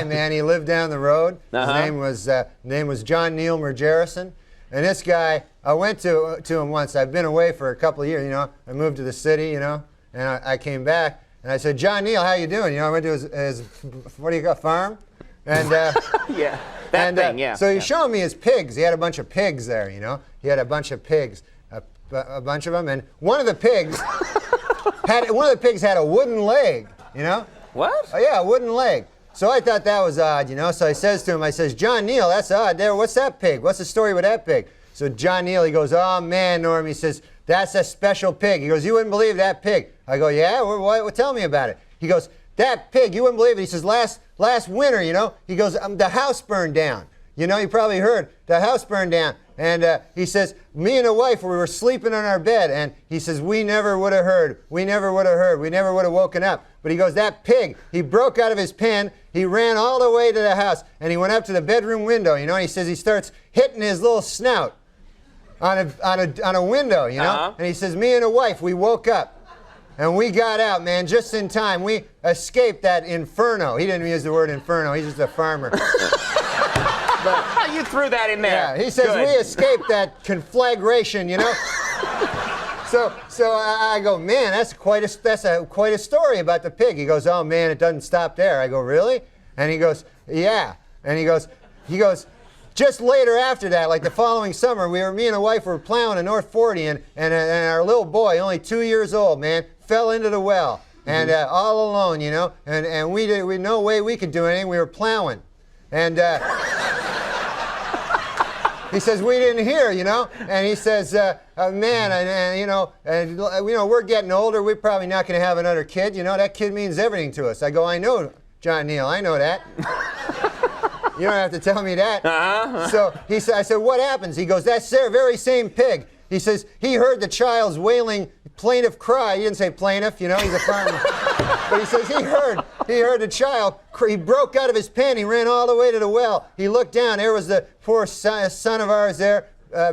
guy, man. He lived down the road. His name was John Neil Mergerison. And this guy, I went to him once. I've been away for a couple of years, you know. I moved to the city, you know, and I came back. And I said, John Neil, how you doing? You know, I went to his what do you got, farm? And yeah, that thing, yeah. So he's showing me his pigs. He had a bunch of pigs there, you know. He had a bunch of pigs, a bunch of them. And one of the pigs had a wooden leg, you know. What? Oh, yeah, a wooden leg. So I thought that was odd, you know. So I says to him, I says, John Neil, that's odd. There, what's that pig? What's the story with that pig? So John Neil, he goes, oh man, Norm, he says, that's a special pig. He goes, you wouldn't believe that pig. I go, yeah, what? Tell me about it. He goes, that pig, you wouldn't believe it. He says, last winter, you know, he goes, the house burned down. You know, you probably heard, the house burned down. And he says, me and the wife, we were sleeping on our bed. And he says, we never would have heard. We never would have heard. We never would have woken up. But he goes, that pig, he broke out of his pen. He ran all the way to the house. And he went up to the bedroom window, you know. And he says he starts hitting his little snout on a window, you know. And he says, me and the wife, we woke up. And we got out, man, just in time. We escaped that inferno. He didn't use the word inferno. He's just a farmer. But you threw that in there. Yeah, he says we escaped that conflagration, you know. So I go, man, that's quite a story about the pig. He goes, oh man, it doesn't stop there. I go, really? And he goes, yeah. And he goes, just later after that, like the following summer, me and the wife were plowing in North 40, and our little boy, only 2 years old, man, fell into the well, and all alone, you know, and we no way we could do anything. We were plowing, and he says we didn't hear, you know, and he says, man, and you know, we're getting older. We're probably not going to have another kid. You know, that kid means everything to us. I go, I know, John Neil, I know that. You don't have to tell me that. So I said, what happens? He goes, that very same pig. He says, he heard the child's wailing plaintive cry. He didn't say plaintiff, you know, he's a farmer. But he says he heard the child. He broke out of his pen. He ran all the way to the well. He looked down. There was the poor son of ours there,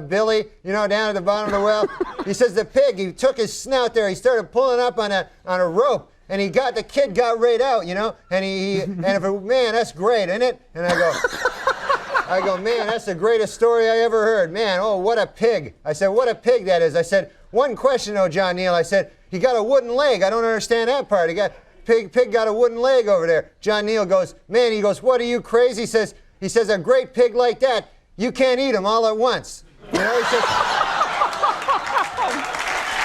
Billy, you know, down at the bottom of the well. He says the pig, he took his snout there. He started pulling up on a rope. And the kid got right out, you know, man, that's great, isn't it? And I go, man, that's the greatest story I ever heard. Man, oh, what a pig. I said, what a pig that is. I said, one question though, John Neil. I said, he got a wooden leg. I don't understand that part. Pig got a wooden leg over there. John Neil goes, man, he goes, what are you crazy? He says, a great pig like that, you can't eat him all at once. You know, he says,